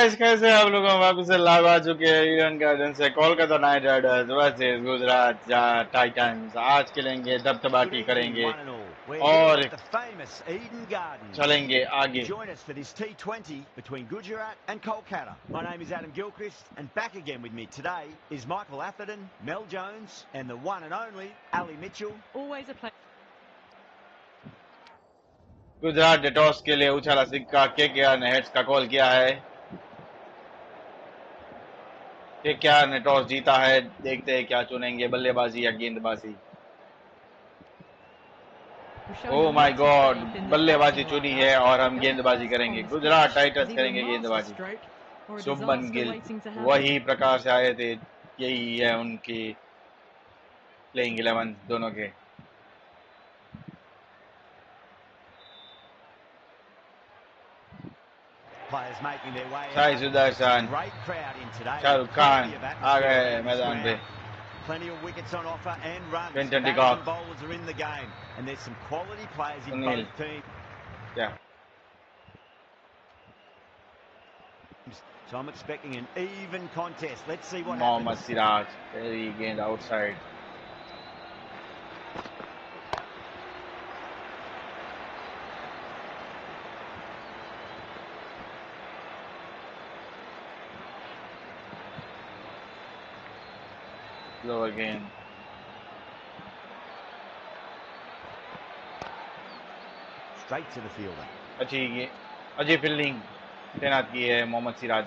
Guys, कैसे आप लोग? हम वापस से लाइव आ चुके हैं ईडन गार्डन से। Kolkata night Riders versus Gujarat Titans आज खेलेंगे, दबदबाटी करेंगे और चलेंगे आगे। Join us for this T20 between Gujarat and Kolkata. My name is Adam Gilchrist, and back again with me today is Michael Atherton, Mel Jones, and the one and only Ali Mitchell. Always a pleasure. Gujarat ने toss के लिए उछाला सिक्का। KKR ने heads का call किया है। KKR ने toss जीता है। देखते हैं क्या चुनेंगे, बल्लेबाजी या गेंदबाजी। ओह माय गॉड, बल्लेबाजी चुनी है और हम गेंदबाजी करेंगे। गुजरात टाइटंस करेंगे गेंदबाजी। शुभमन गिल वही प्रकार से आए थे, यही है उनकी प्लेइंग 11 दोनों के। Players making their way shahi out. Sudarshan, Great crowd in today. Shahrukh Khan Plenty of uh atmosphere गए around this मैदान पे। ground. Plenty of wickets on offer and runs. Quinton de Batters Kock, and bowlers are in the game, and there's some quality players in Sunil both teams. क्या So I'm expecting an even contest. Let's see what Mohammad happens. Siraj, पहली गेंद outside. Slow गेंद। Straight to the fielder. अच्छी fielding तैनात की है Mohammad Siraj.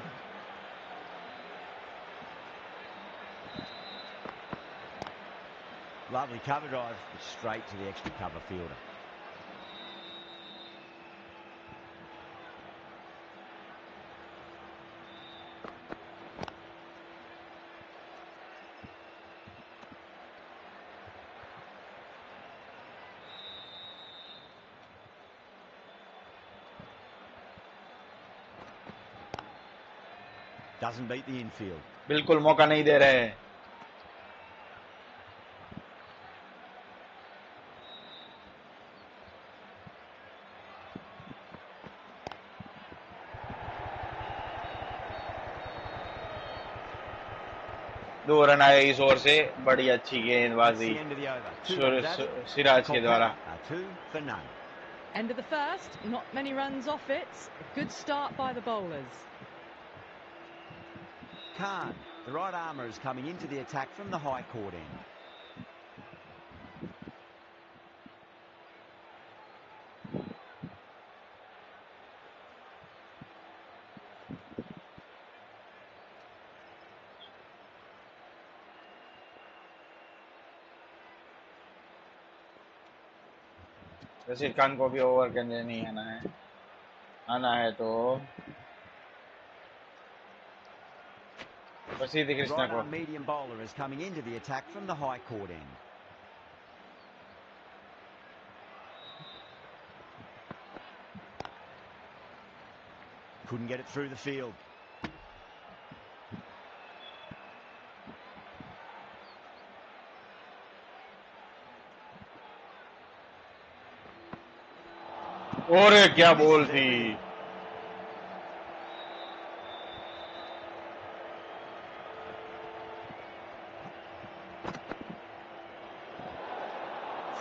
Lovely cover drive, but straight to the extra cover fielder. Doesn't beat the infield. बिल्कुल मौका नहीं दे रहे हैं। दो रन आए इस ओवर से। बड़ी अच्छी गेंदबाजी सिराज के द्वारा। End of the first, not many runs off it. A good start by the bowlers. Khan, the right armour, is coming into the attack from the high court end. Rashid Khan को भी ओवर के अंदर नहीं आना है तो प्रसिद्ध कृष्णा Right को। arm medium bowler is coming into the attack from the high court end. Couldn't get it through the field. और क्या बॉल थी।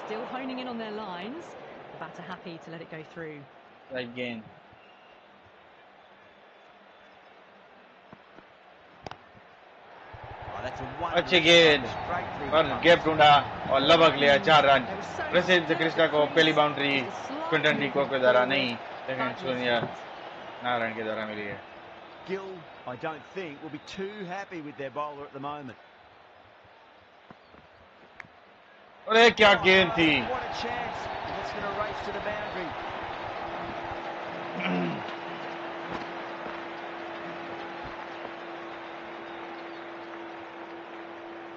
Still honing in on their lines. The batter happy to let it go through. Again. अच्छी गेंद पर gap ढूंढा और लबक लिया 4 run. प्रसिद्ध कृष्णा को पहली बाउंड्री क्विंटन डी कॉक के द्वारा नहीं, लेकिन सोनिया नारायण के द्वारा मिली है। Gill, I don't think, will be too happy with their bowler at the moment. अरे क्या गेंद थी। What a chance. It's going to race to the boundary.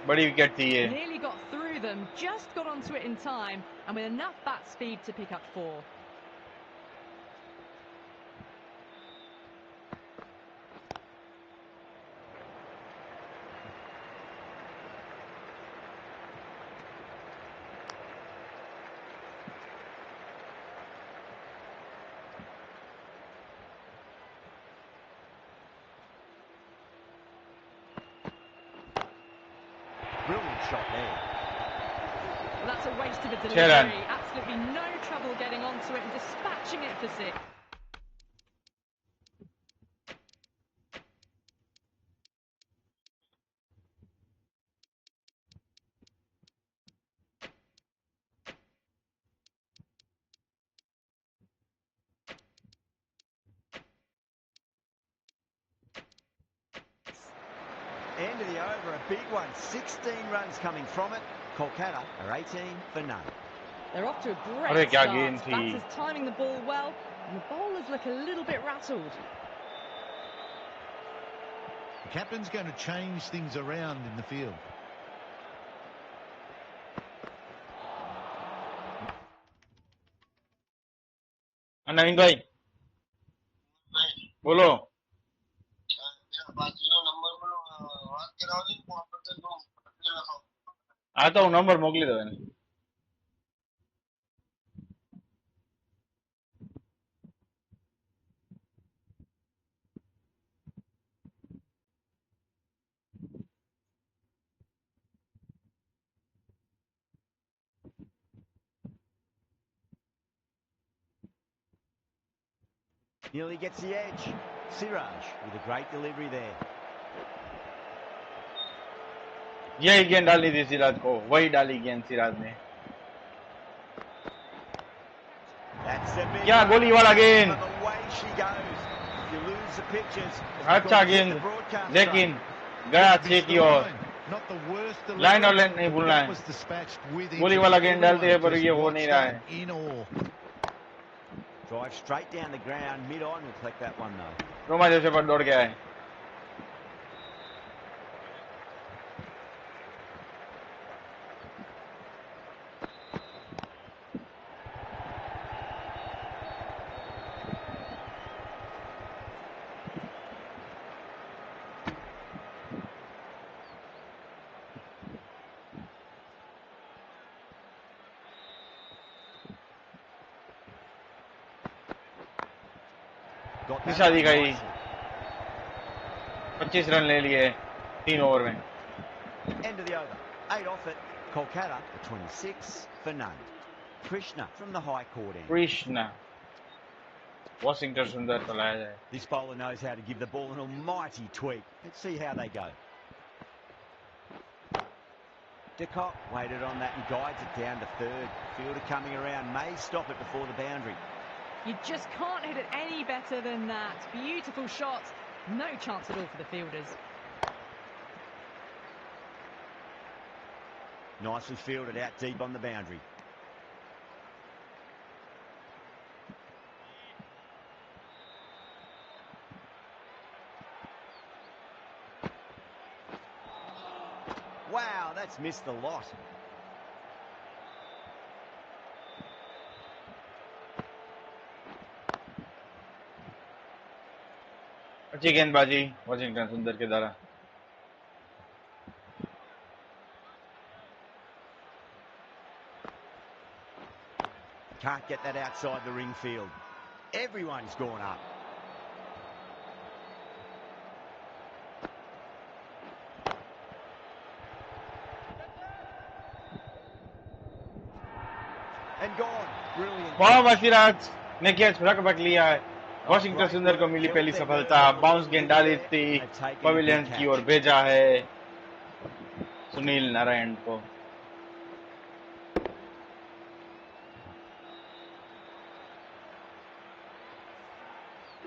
बड़ी विकेट थी ये। Nearly got through them, just got onto it in time, and with enough bat speed to pick up 4. Brilliant shot there. Well, that's a waste of a Run. delivery. Absolutely no trouble getting onto it and dispatching it for 6. End of the over, a big one. 16 runs coming from it. Kolkata are 18 for none. They're off to a Arre, great kya start. game thi. Batters timing the ball well, and the bowlers look a little bit rattled. The captain's going to change things around in the field. नवीन भाई बोलो आता हूँ number मोकली दो એને Nearly gets the edge. Siraj with a great delivery there. यही गेंद डाली थी सिराज को वही डाली गेंद सिराज ने That's a big क्या गोली वाला गेंद the way she goes. If you lose the pictures, अच्छा गेंद लेकिन गया 6 की ओर लाइन और लेंथ नहीं भूलना है गोली वाला गेंद डालते हैं पर ये हो नहीं रहा है Drive straight down the ground, mid-on will collect that one though. Roma जैसे पर दौड़ गया है दिशा दी गई 25 रन ले लिए 3 ओवर में End of the over. 8 off it. Kolkata 26 for none. Krishna from the high court end. Krishna Washington सुंदर को लाया जाए This bowler knows how to give the ball an almighty tweak. Let's see how they go. De Kock waited on that and guides it down to third. Fielder coming around may stop it before the boundary. You just can't hit it any better than that. Beautiful shot. No chance at all for the fielders. Nicely fielded out deep on the boundary. Wow, that's missed the lot. अच्छी गेंदबाजी Washington सुंदर के द्वारा Can't get that outside the ring field. Everyone's gone up. And gone. Brilliant. Mohammad Siraj ने catch रकबक लिया है Washington सुंदर को मिली पहली सफलता बाउंस गेंद डाली थी पवेलियन की ओर भेजा है सुनील नारायण को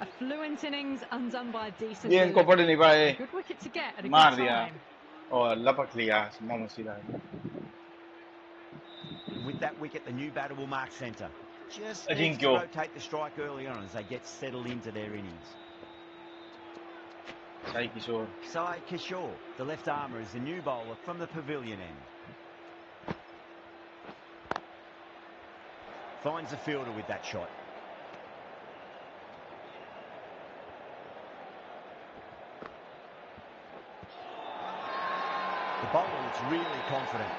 A fluent innings undone by a decent ये इनको पढ़ नहीं पाए good wicket to get at a मार good दिया time. और लपक लिया Mohammed Siraj With that wicket, the new batter will mark centre. Just I needs think to rotate the strike early on as they get settled into their innings. Sai Kishore Sai Kishore, the left armour, is the new bowler from the pavilion end. Finds the fielder with that shot. The bowler looks really confident.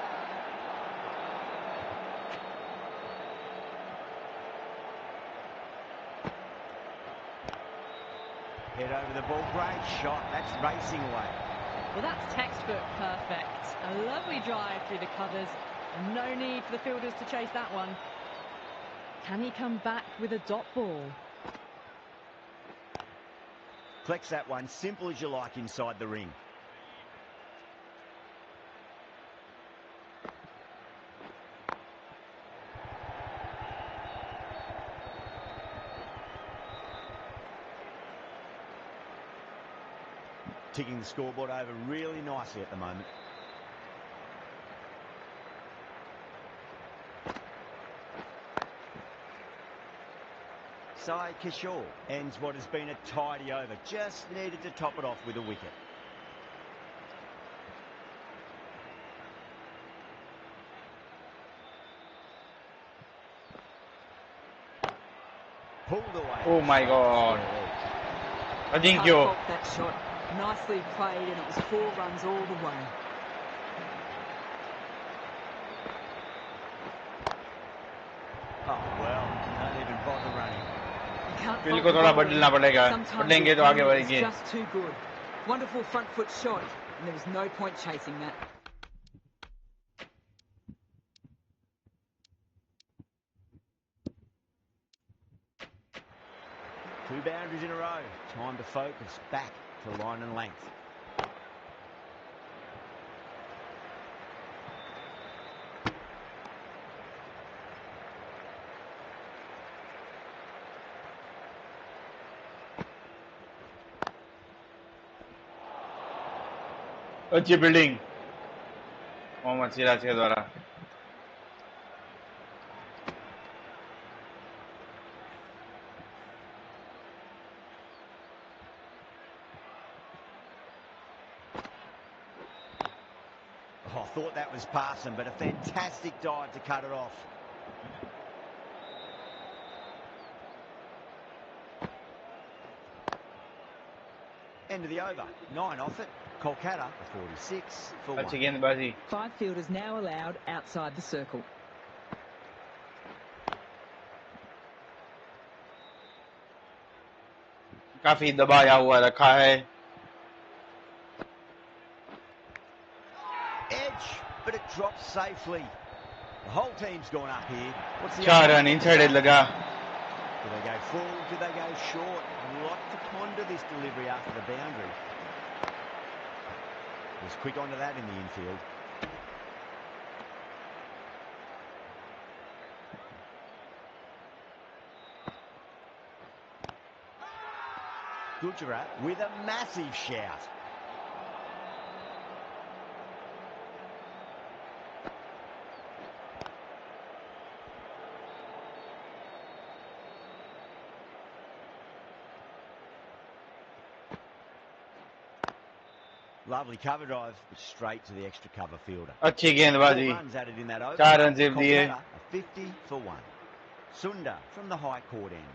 Head over the ball, great shot, that's racing away. Well, that's textbook perfect. A lovely drive through the covers. And no need for the fielders to chase that one. Can he come back with a dot ball? Collects that one, simple as you like inside the ring. Ticking the scoreboard over really nicely at the moment. Sai Kishore ends what has been a tidy over. Just needed to top it off with a wicket. Pulled away. Oh my God. I think you. That shot nicely played, and it was 4 runs all the way. Oh well, don't even bother running. Field को थोड़ा बदलना पड़ेगा, बदलेंगे तो आगे बढ़ेंगे. Just too good. Wonderful front foot shot, and there was no point chasing that. Two boundaries in a row. Time to focus back to line and length. अच्छी fielding Mohammad Siraj के द्वारा. Oh, I thought that was passing, but a fantastic dive to cut it off. End of the over. 9 off it. Kolkata, 46 for 1. अच्छी गेंदबाजी. 5 fielders now allowed outside the circle. काफी दबाया हुआ रखा है. Edge, but it drops safely. The whole team's gone up here. What's the 4 run inside लगा. Do they go full? Do they go short? A lot to ponder this delivery after the boundary. Was quick onto that in the infield. Gujarat with a massive shout. Lovely cover drive, but straight to the extra cover fielder. अच्छी गेंदबाजी. 4 runs added in that over. 4 run सिर्फ दिए. Kolkata, a 50 for 1. Sundar from the high court end.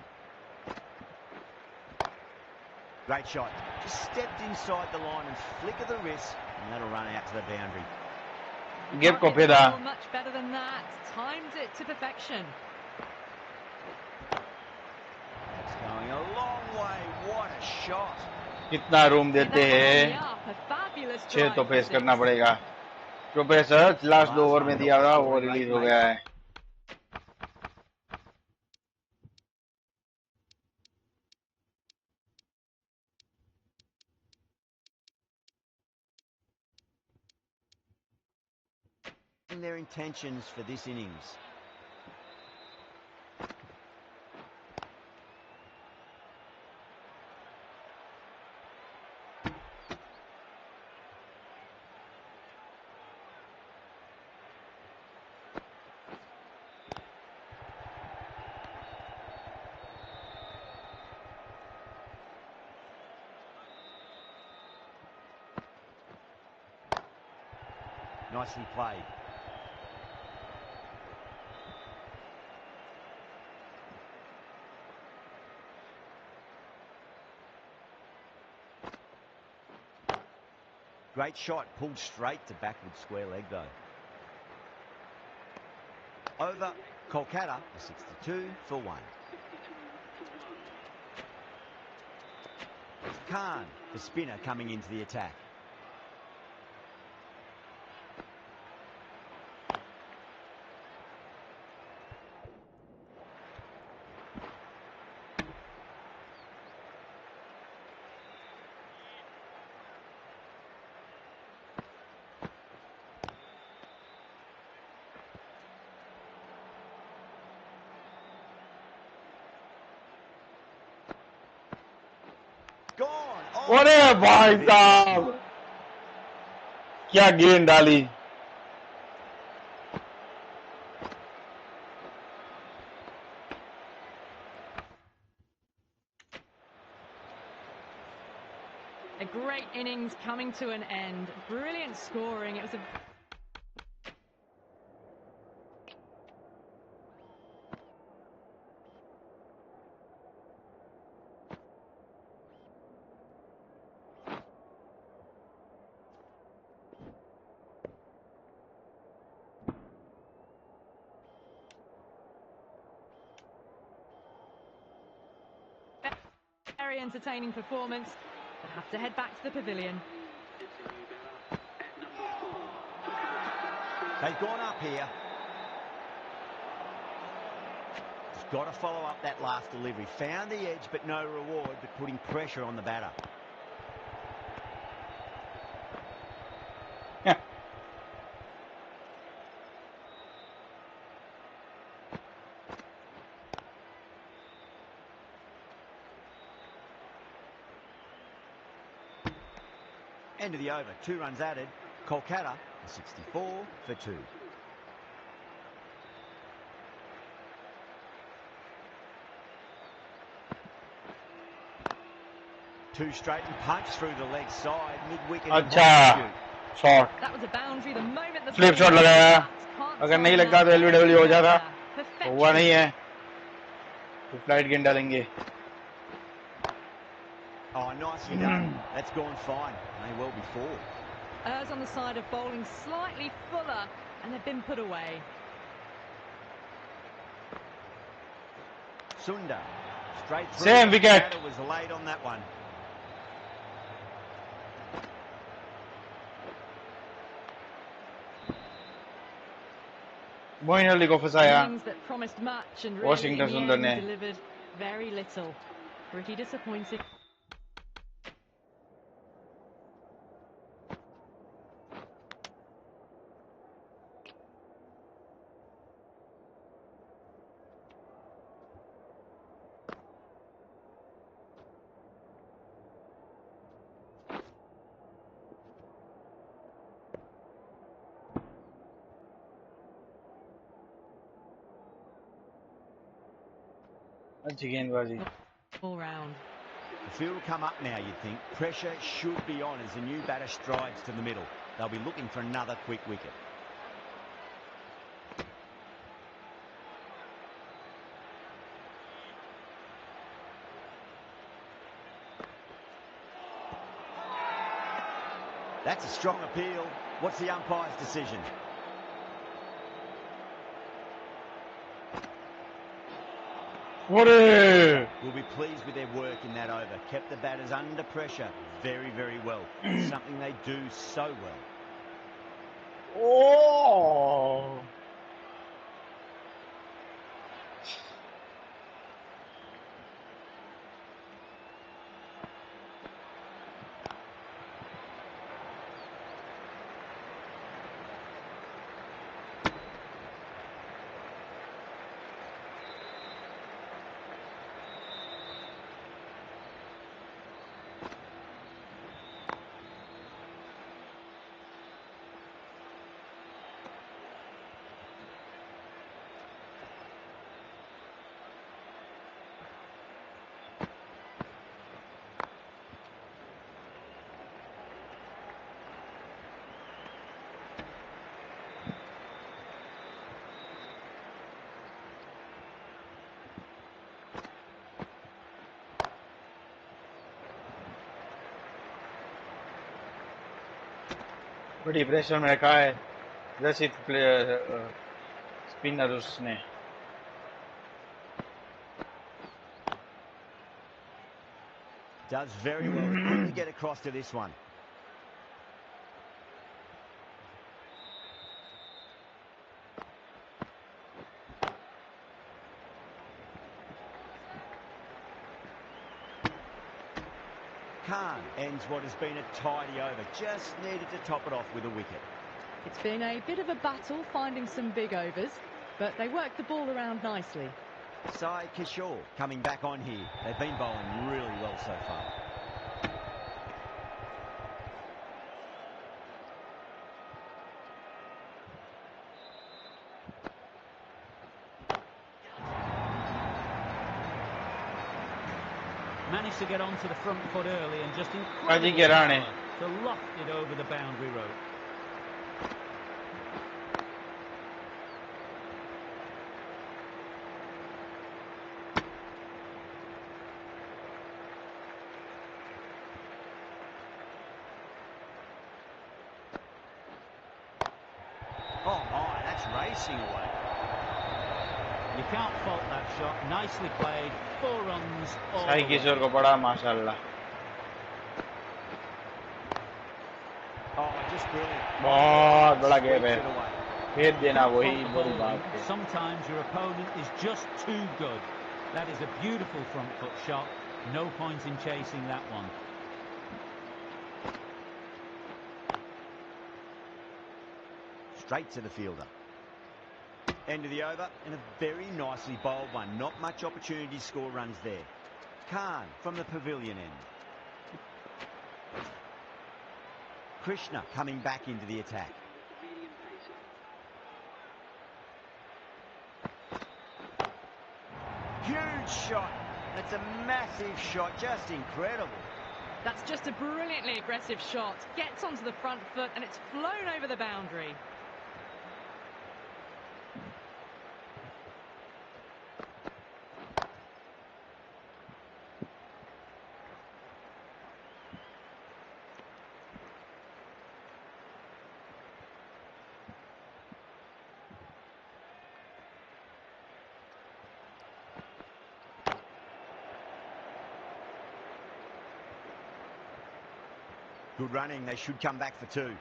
Great shot. Just stepped inside the line and flick of the wrist, and that'll run out to the boundary. Gap को फेरा. Much better than that. Timed it to perfection. That's going a long way. What a shot. कितना room देते हैं. 6 तो face करना पड़ेगा. Professor last 2 over में दिया था, वो रिलीज हो गया है. Their intentions for this innings. Nicely played. Great shot, pulled straight to backward square leg though. Over Kolkata, a 62 for 1. Khan, the spinner, coming into the attack. अरे भाई साहब क्या गेंद डाली. A great innings coming to an end. Brilliant scoring. It was a very entertaining performance. They'll have to head back to the pavilion. They've gone up here. Just got to follow up that last delivery. Found the edge, but no reward, but putting pressure on the batter. End of the over, 2 runs added. Kolkata, 64 for 2. Two straight and punch through the leg side, mid-wicket. अच्छा shot. That was a boundary the moment the flip shot लगाया. अगर नहीं लगता तो LBW हो जाता. हुआ नहीं है तो फ्लाइट गेंद डालेंगे. Oh, nicely done. That's gone fine. May well be 4. Errs on the side of bowling slightly fuller, and they've been put away. Sundar, straight through. Same wicket. The batter was late on that one. Moin Ali को फंसाया. Innings that promised much and really Washington in the Sundar end ने. delivered very little. Pretty disappointing. अच्छी गेंदबाजी. All round. The field will come up now, you'd think. Pressure should be on as the new batter strides to the middle. They'll be looking for another quick wicket. That's a strong appeal. What's the umpire's decision? अरे Will be pleased with their work in that over. Kept the batters under pressure very, very well. Something they do so well. ओ बड़ी pressure में रखा है Rashid spinner उसने. Does very well to quickly get across to this one. Khan ends what has been a tidy over. Just needed to top it off with a wicket. It's been a bit of a battle finding some big overs, but they worked the ball around nicely. Sai Kishore coming back on here. They've been bowling really well so far. Managed to get onto the front foot early and just Kaji incredible Kirane. power to loft it over the boundary rope. Oh my, that's racing away. You can't fault that shot. Nicely played. 4 runs all Sai the way. किशोर को बड़ा माशाल्लाह. Oh, just brilliant. बहुत बड़ा gap Sweeps है. it away. फेर You देना can't वही fault the बड़ी bowling. बात है. Sometimes your opponent is just too good. That is a beautiful front foot shot. No point in chasing that one. Straight to the fielder. End of the over, and a very nicely bowled one. Not much opportunity to score runs there. Khan from the pavilion end. Krishna coming back into the attack. Huge shot. That's a massive shot. Just incredible. That's just a brilliantly aggressive shot. Gets onto the front foot and it's flown over the boundary. Good running. They should come back for 2.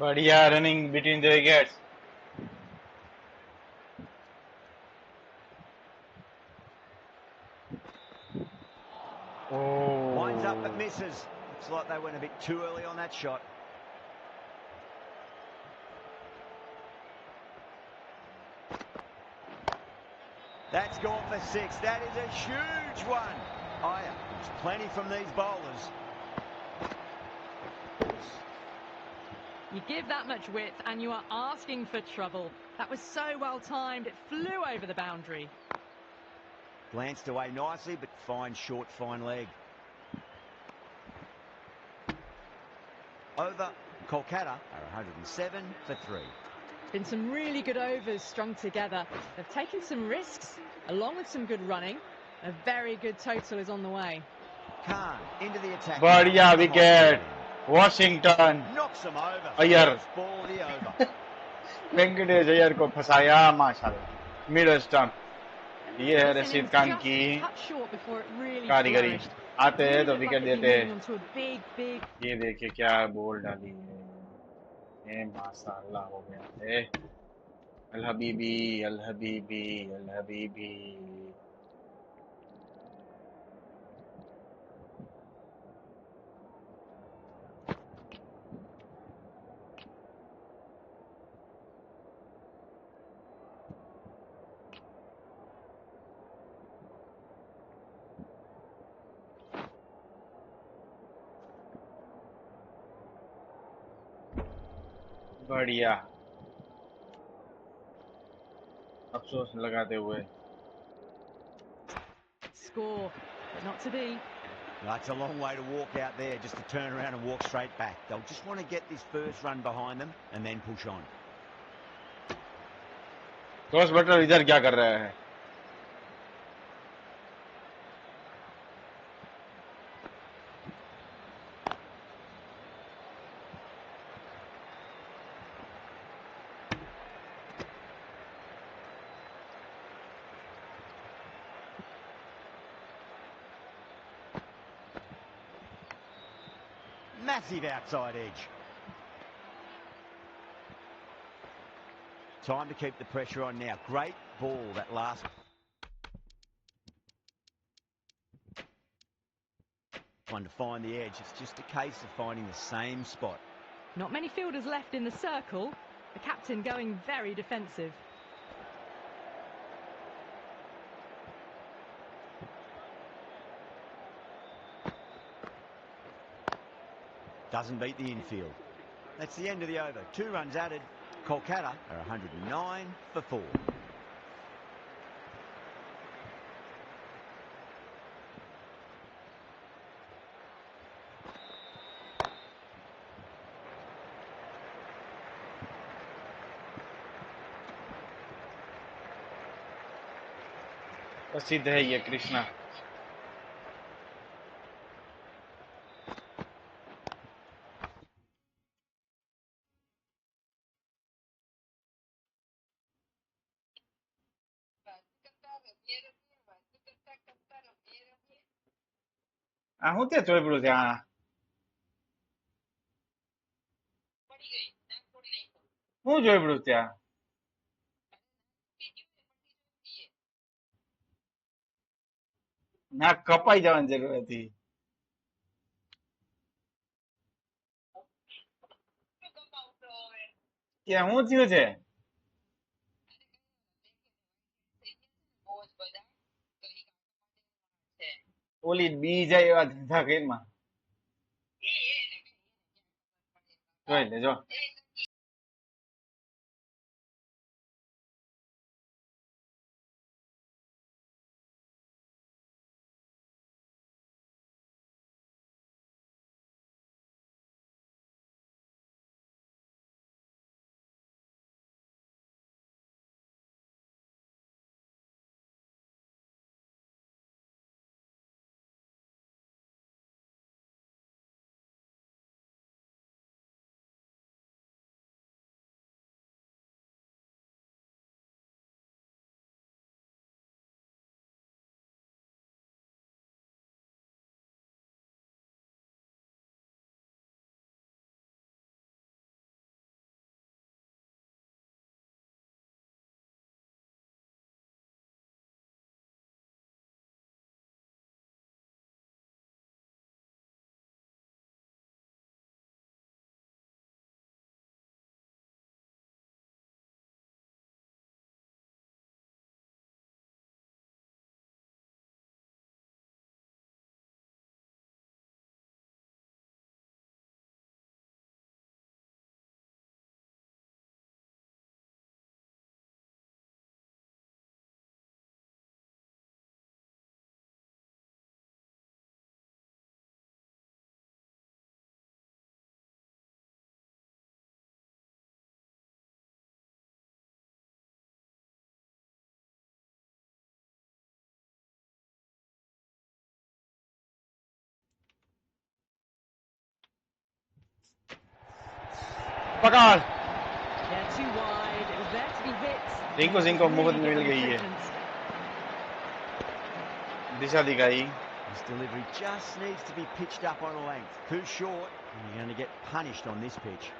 बढ़िया running between the wickets. Winds up but misses. Looks like they went a bit too early on that shot. That's gone for 6. That is a huge one. There's plenty from these bowlers. You give that much width and you are asking for trouble. That was so well timed. It flew over the boundary. Glanced away nicely, but fine short, fine leg. Over. Kolkata are 107 for 3. Been some really good overs strung together. They've taken some risks, along with some good running. A very good total is on the way. Khan into the attack. बढ़िया wicket. Washington. Knocks them over. Iyer. First ball of the over. Venkatesh Iyer को फंसाया माशाल्लाह. Mid stump. ये है This Rashid innings Khan just की a touch short before it really कारीगरी. flourished. आते हैं Really तो looked like wicket it'd be देते हैं. moving onto a big ये देखिए क्या बॉल डाली है. ये माशाल्लाह हो गया है. अल हबीबी अल हबीबी अल हबीबी. बढ़िया. अफसोस लगाते हुए. score, but not to be. That's a long way to walk out there just to turn around and walk straight back. They'll just want to get this first run behind them and then push on. Toss Buttler इधर क्या कर रहा है? Massive outside edge. Time to keep the pressure on now. Great ball, that last. One to find the edge. It's just a case of finding the same spot. Not many fielders left in the circle. The captain going very defensive. Doesn't beat the infield. That's the end of the over. 2 runs added. Kolkata are 109 for 4. प्रसिद्ध है ये कृष्णा। હું ત્યાં જોઈ પડું ત્યાં હું જોઈ પડું ત્યાં ના કપાઈ જવાની જરૂર હતી કે હું થયું છે ઓલી બી જાય એવા ધંધા કઈમાં જોઈ લેજો पकड़ Yeah, too wide. It was there to be hit. रिंको Singh को मुफ्त में मिल गई है दिशा दिखाई This delivery just needs to be pitched up on a length. Too short, and you're going to get punished on this pitch.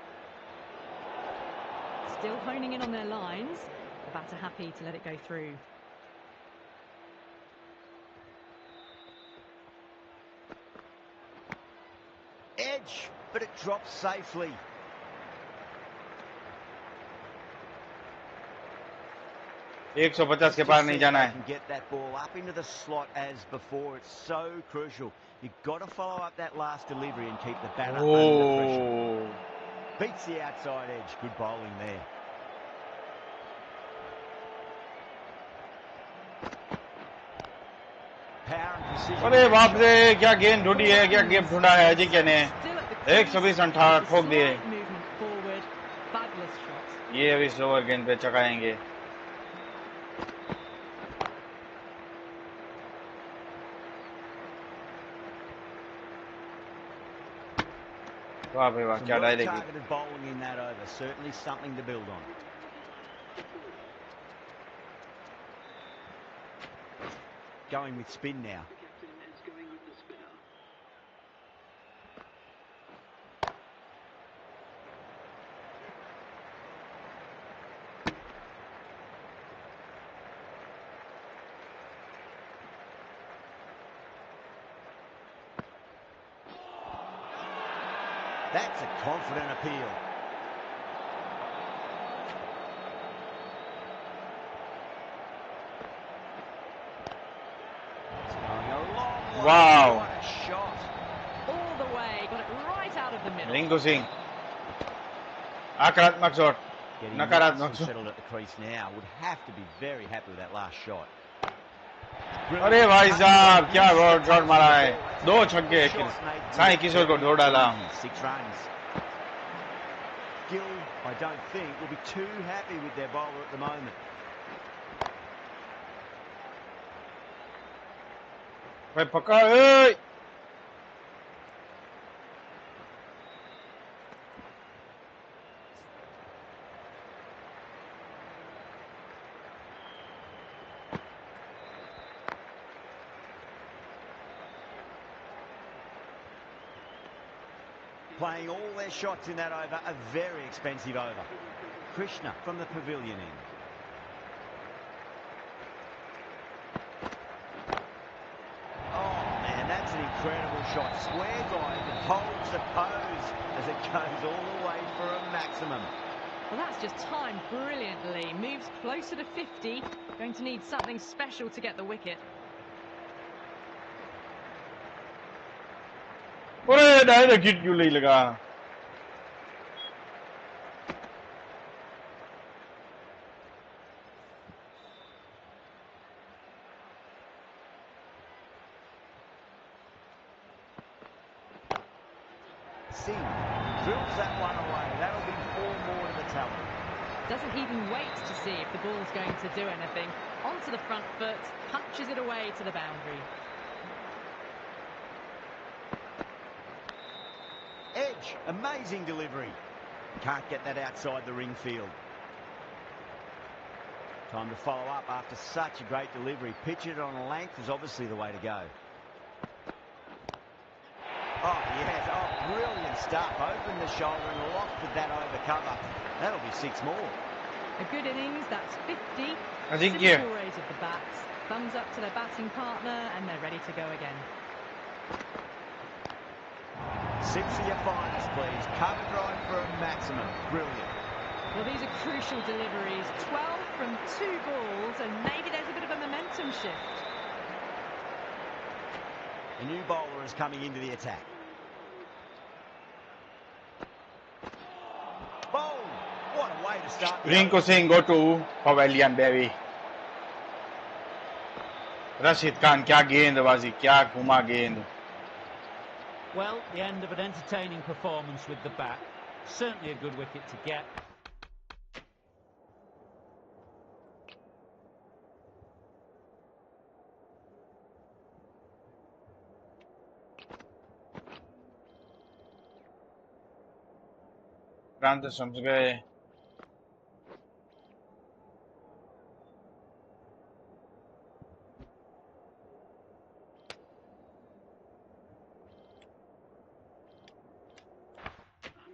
Still honing in on their lines. The batter happy to let it go through. Edge, but it drops safely. एक 150 के पार नहीं जाना है Get that ball up into the slot as before. It's so crucial. You've got to follow up that last delivery and keep the batter under pressure. Beats the outside edge. Good bowling there. Power and precision. अरे बाप रे क्या गेंद ढूंढी है क्या game ढूंढा है अजी क्या ने 120 अंठार ठोक दिए ये अभी स्लोअर गेंद पे चकाएंगे वाह भाई वाह क्या direct targeted bowling in that over. Certainly something to build on. Going with spin now. That's a confident appeal. All the way, got it right out of the middle. Rinku Singh आक्रामक शॉट Getting नकारात्मक nicely shot settled at the crease now. Would have to be very happy with that last shot. अरे भाई साहब क्या shot मारा है 2 छक्के साई किशोर को ढो डाला 6 runs. Gill, I don't think, will be too happy with their bowler at the moment. भाई पकड़ ए Playing all their shots in that over, a very expensive over. Krishna from the pavilion end. Oh man, that's an incredible shot. Square dive and holds the pose as it goes all the way for a maximum. Well, that's just timed brilliantly. Moves closer to 50. Going to need something special to get the wicket. अरे direct hit क्यों नहीं लगा Singh drills that one away. That'll be 4 more to the tally. Doesn't even wait to see if the ball's going to do anything. Onto the front foot, punches it away to the boundary. Edge, amazing delivery. Can't get that outside the ring field. Time to follow up after such a great delivery. Pitch it on a length is obviously the way to go. Oh, yes. Oh, brilliant stuff. Opened the shoulder and lofted that over cover. That'll be 6 more. A good innings, that's 50. I think, Simple yeah. rate of the bats. Thumbs up to their batting partner and they're ready to go again. 6 of your finest, please. Cover drive for a maximum. Brilliant. Well, these are crucial deliveries. 12 from 2 balls, and maybe there's a bit of a momentum shift. A new bowler is coming into the attack. Bowl! What a way to start. Rinku Singh go to pavilion baby Rashid Khan क्या गेंदबाजी क्या घुमा गेंद Well, the end of an entertaining performance with the bat. Certainly a good wicket to get. प्रांत समझ गए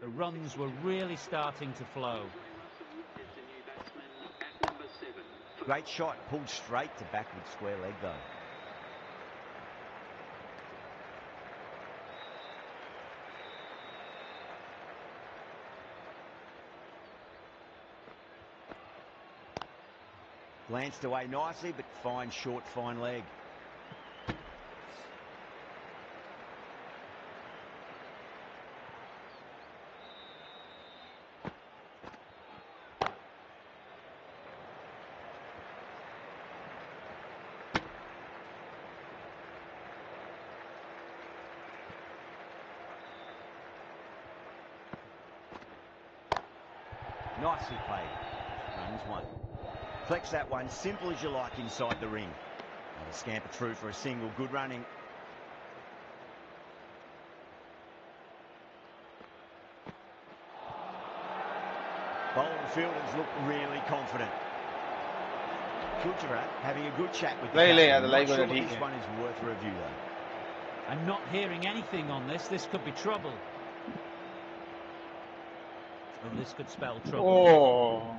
The runs were really starting to flow. Great shot, pulled straight to backward square leg though. Glanced away nicely, but fine short, fine leg. Nicely played. Runs 1. Flex that one, simple as you like inside the ring. That'll scamper through for a single, good running. Bowling fielders look really confident. Kulchera having a good chat with the captain. Not sure this one is worth a review though. I'm not hearing anything on this. This could be trouble. Oh, this could spell trouble. Oh.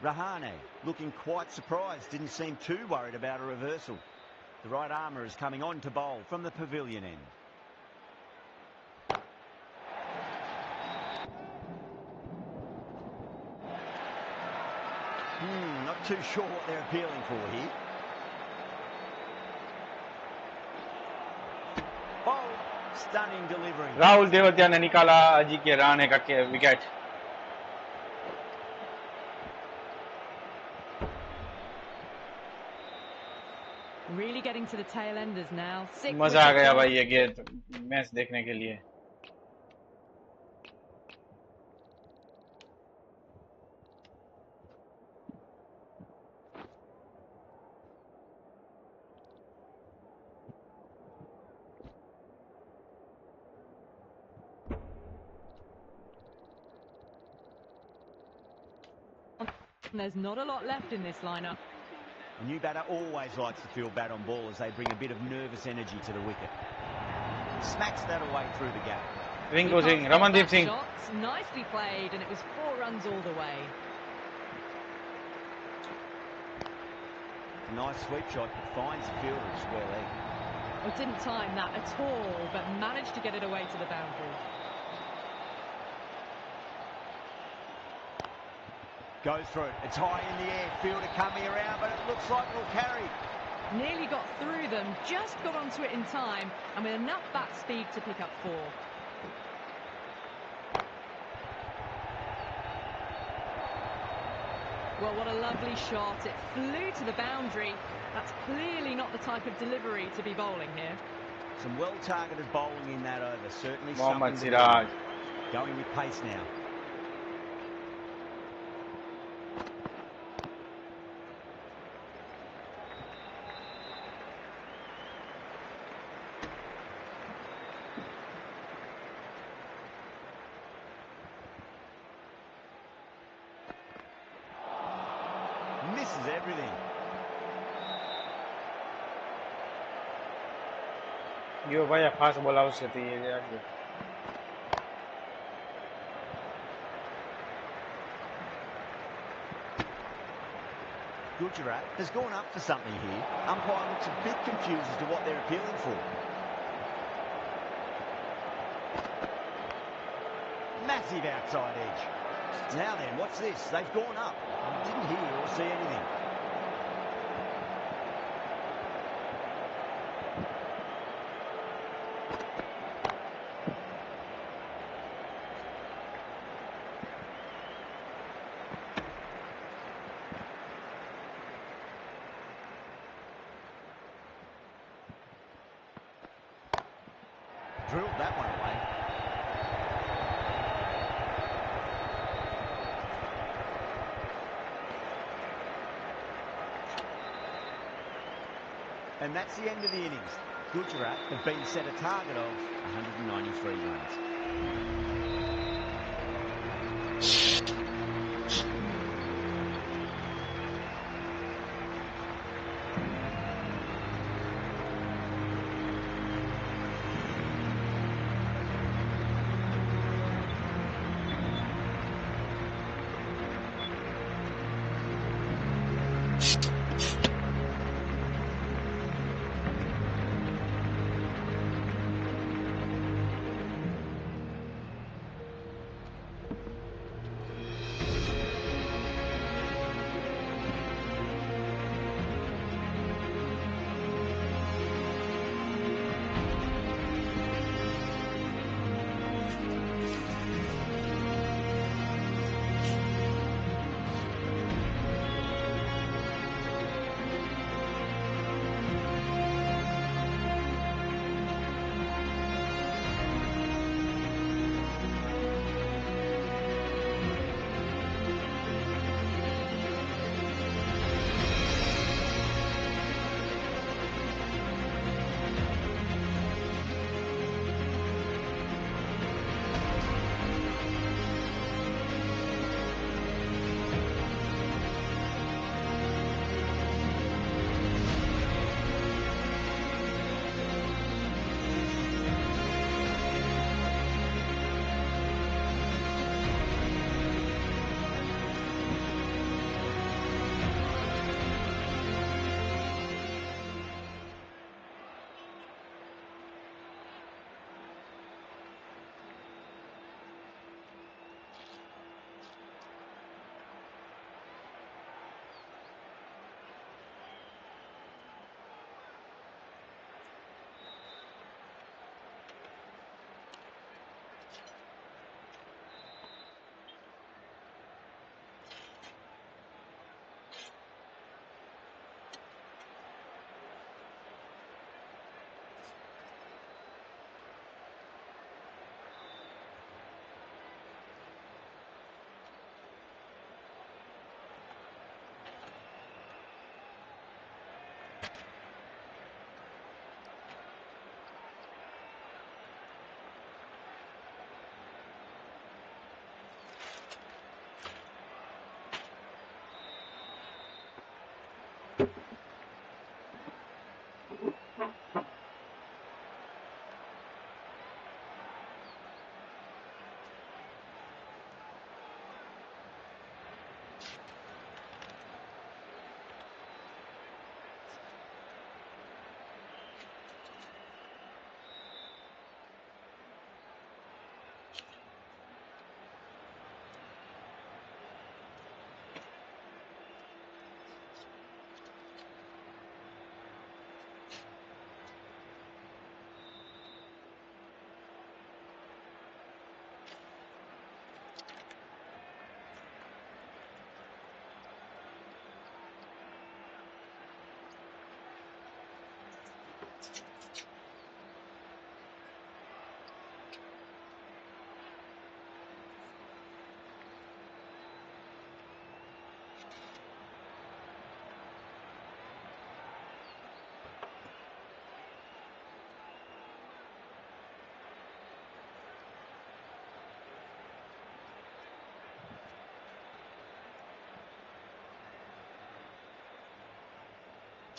Rahane looking quite surprised, didn't seem too worried about a reversal. The right armour is coming on to bowl from the pavilion end. too sure what they're appealing for here. Oh, stunning delivery. Rahul Tewatia ने निकाला अजिंक्य रहाणे का wicket. Really getting to the tail enders now. मजा आ गया भाई ये गेंद match देखने के लिए. There's not a lot left in this lineup. A new batter always likes to feel bat on ball as they bring a bit of nervous energy to the wicket. Smacks that away through the gap. Rinku Singh, Ramandeep Singh. Shots, nicely played, and it was 4 runs all the way. Nice sweep shot, finds the fielder at square leg. Well, didn't time that at all, but managed to get it away to the boundary. Goes through it. It's high in the air. Fielder coming around, but it looks like it'll carry. Nearly got through them, just got onto it in time, and with enough bat speed to pick up 4. Well, what a lovely shot. It flew to the boundary. That's clearly not the type of delivery to be bowling here. Some well-targeted bowling in that over. Certainly Mohammad something. Siraj. Going with pace now. Misses everything. यो भाई fast ball out से थी ये आगे. Gujarat has gone up for something here. Umpire looks a bit confused as to what they're appealing for. Massive outside edge. Now then, what's this? They've gone up. I didn't hear or see anything. Drilled that one away. And that's the end of the innings. Gujarat have been set a target of 193 runs.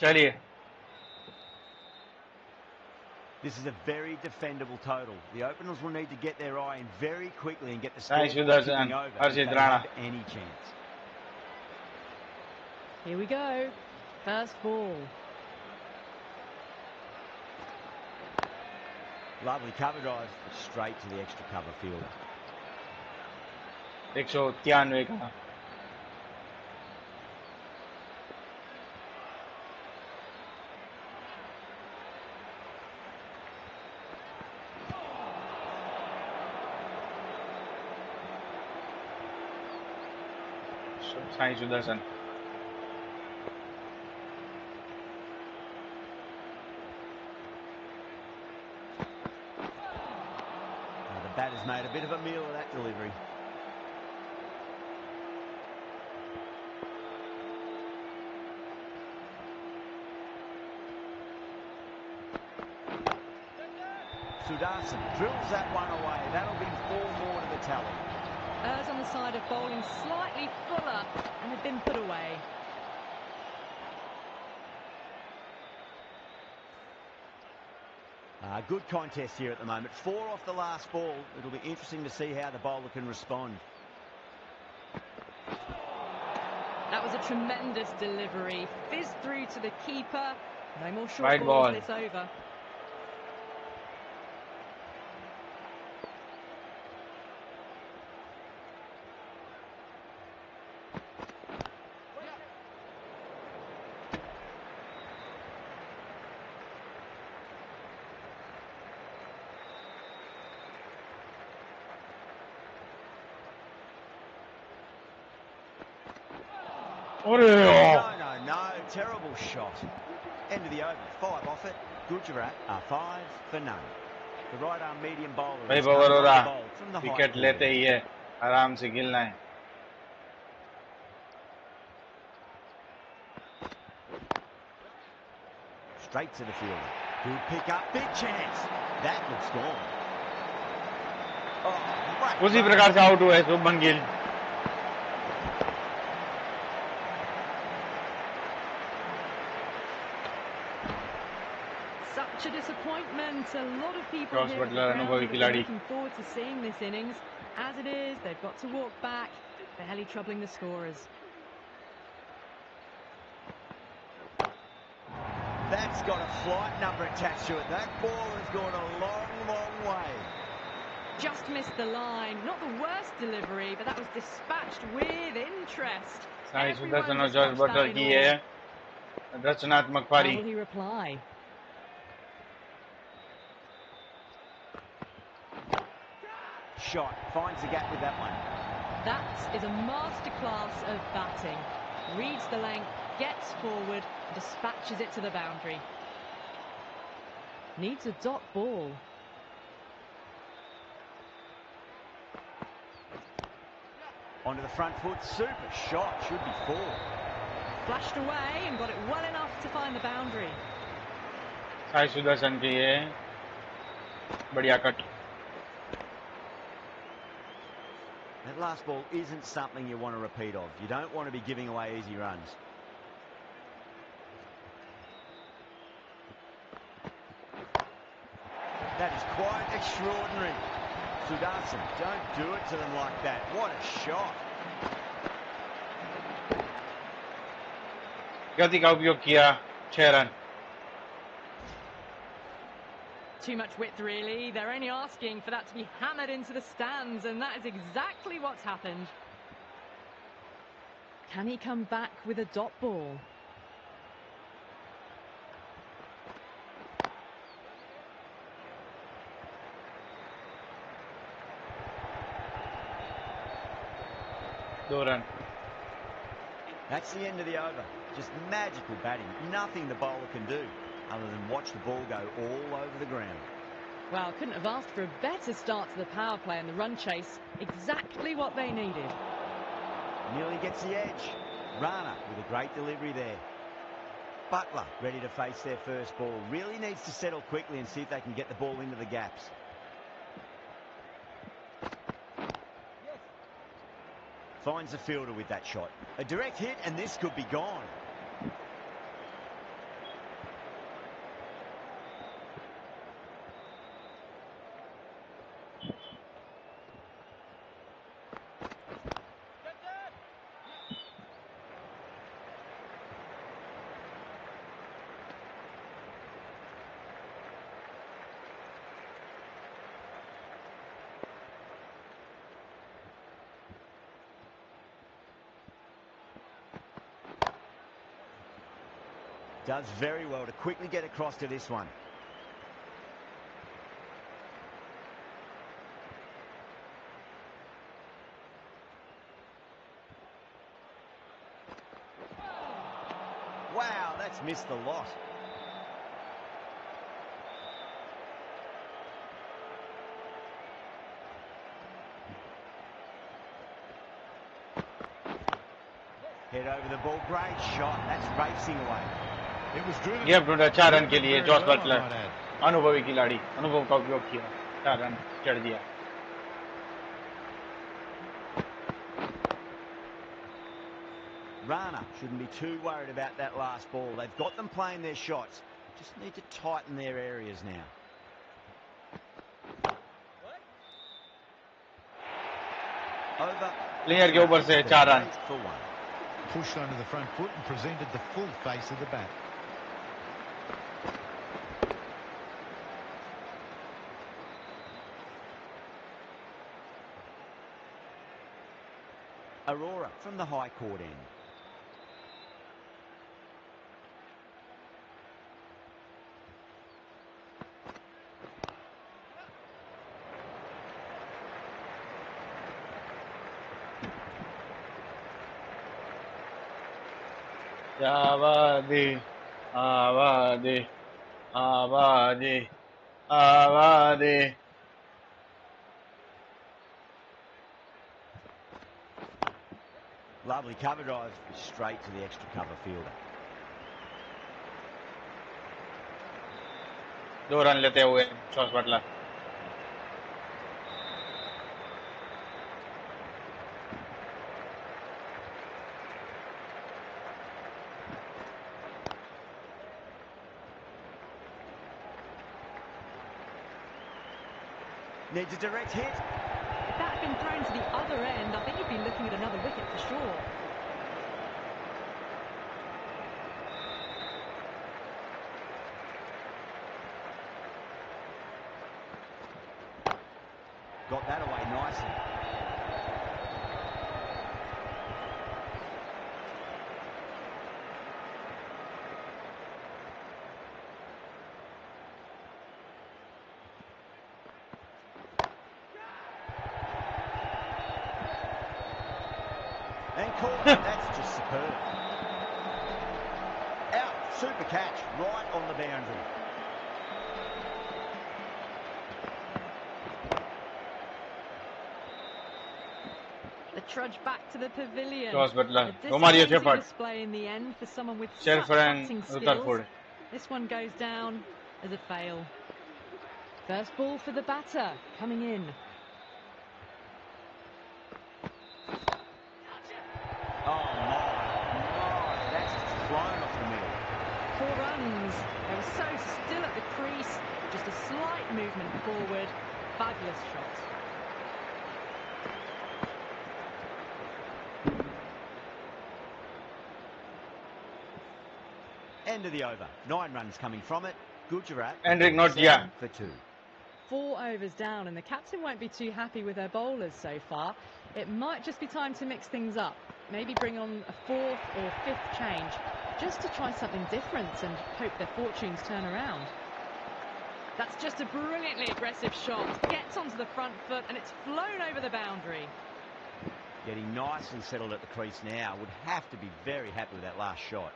चलिए This is a very defendable total. The openers will need to get their eye in very quickly and get the Sai scoreboard Sudarshan, ticking over if Harshit they Rana. have any chance. Here we go. First ball. Lovely cover drive straight to the extra cover fielder. 193 का Sai Sudarshan The batter's made a bit of a meal of that delivery. Sudarshan drills that one away. That'll be 4 more to the tally. Errs on the side of bowling slightly fuller and had been put away. Good contest here at the moment. 4 off the last ball. It'll be interesting to see how the bowler can respond. That was a tremendous delivery. Fizzed through to the keeper. No more short Wide balls ball. this over. No. Terrible shot. End of the over. 5 off it. Gujarat are 5 for none. The right arm medium bowler भाई has bowler हो come रहा on the bowl from the height wicket forward. लेते ही है आराम से गिरना है Straight to the fielder. Good pick up. Big chance. That looks gone. Oh, उसी प्रकार से आउट हुआ है Shubman Gill Such a disappointment. A lot of people Josh here at the Butler, ground अनुभवी have been खिलाड़ी looking forward to seeing this innings. As it is, they've got to walk back, barely troubling the scorers. That's got a flight number attached to it. That ball has gone a long way. Just missed the line. Not the worst delivery, but that was dispatched with interest. Sai Everyone Sudharsan और just George watched Buttler that की in है awe. रचनात्मक How पारी will he reply? Shot. Finds the gap with that one. That is a masterclass of batting. Reads the length, gets forward, dispatches it to the boundary. Needs a dot ball. Onto the front foot. Super shot. Should be 4. Flashed away and got it well enough to find the boundary. Sai Sudarshan की है बढ़िया cut That last ball isn't something you want to repeat of. You don't want to be giving away easy runs. That is quite extraordinary. Sudarshan, don't do it to them like that. What a shot. गति का उपयोग किया 6 run Too much width, really. They're only asking for that to be hammered into the stands, and that is exactly what's happened. Can he come back with a dot ball? दो run That's the end of the over. Just magical batting. Nothing the bowler can do. other than watch the ball go all over the ground. Well, couldn't have asked for a better start to the power play and the run chase. Exactly what they needed. Nearly gets the edge. Rana with a great delivery there. Butler ready to face their first ball. Really needs to settle quickly and see if they can get the ball into the gaps. Finds the fielder with that shot. A direct hit and this could be gone. Does very well to quickly get across to this one. Wow, that's missed the lot. Head over the ball, great shot. That's racing away. It was driven. ये ढूंढा 4 run के लिए Jos Well, I Buttler, might add. अनुभवी खिलाड़ी, अनुभव का उपयोग किया, 4 रन चढ़ दिया. Rana shouldn't be too worried about that last ball. They've got them playing their shots. Just need to tighten their areas now. Over. Player के ऊपर से 4 run. For one. Pushed onto the front foot and presented the full face of the bat. Aurora from the high court end. आबादी, आबादी, आबादी, आबादी. Lovely cover drive straight to the extra cover fielder. 2 run लेते हुए Jos Buttler. Needs a direct hit. If that had been thrown to the other end, I think you'd be looking at another wicket for sure. Got that away nicely. And caught. That's just superb. Out. Super catch. Right on the boundary. The trudge back to the pavilion. Jos Buttler, A Romario disappointing Shepherd, display in the end for someone with such Sherfane batting skills. Rutherford. This one goes down as a fail. First ball for the batter coming in. Oh my. That's just flown off the middle. 4 runs. They were so still at the crease. Just a slight movement forward. Fabulous shot. End of the over. 9 runs coming from it. Gujarat. Hendrick not 7 किया. for 2. 4 overs down, and the captain won't be too happy with their bowlers so far. It might just be time to mix things up. Maybe bring on a 4th or 5th change, just to try something different and hope their fortunes turn around. That's just a brilliantly aggressive shot. Gets onto the front foot, and it's flown over the boundary. Getting nicely settled at the crease now. Would have to be very happy with that last shot.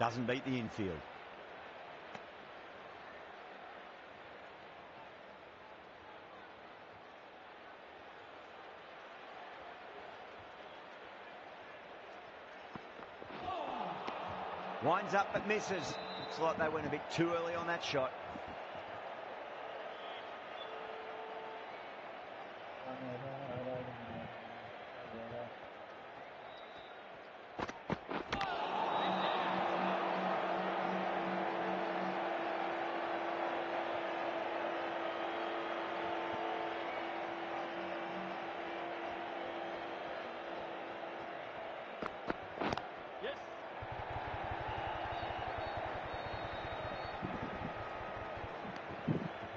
Doesn't beat the infield. Winds up but misses. Looks like they went a bit too early on that shot.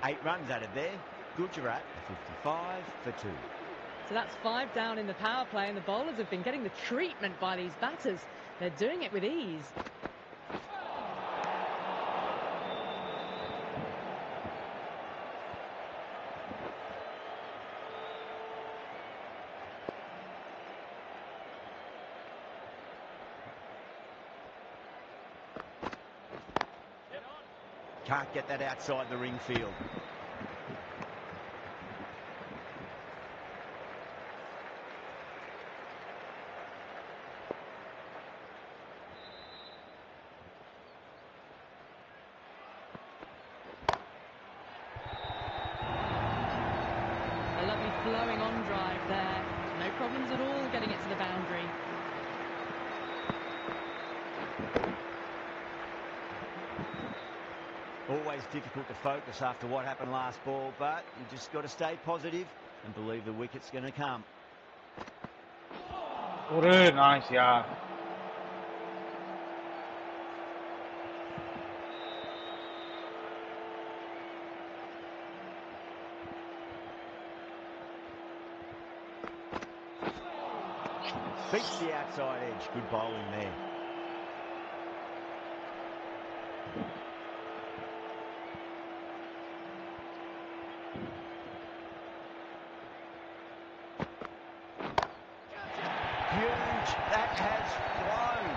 Eight runs added there. Gujarat 55 for 2. So that's 5 down in the power play, and the bowlers have been getting the treatment by these batters. They're doing it with ease. Can't get that outside the ring field. A lovely flowing on drive there. No problems at all getting it to the boundary. Always difficult to focus after what happened last ball, but you just got to stay positive and believe the wicket's going to come. Nice, yeah. Beats the outside edge. Good bowling there. Huge. That has flown.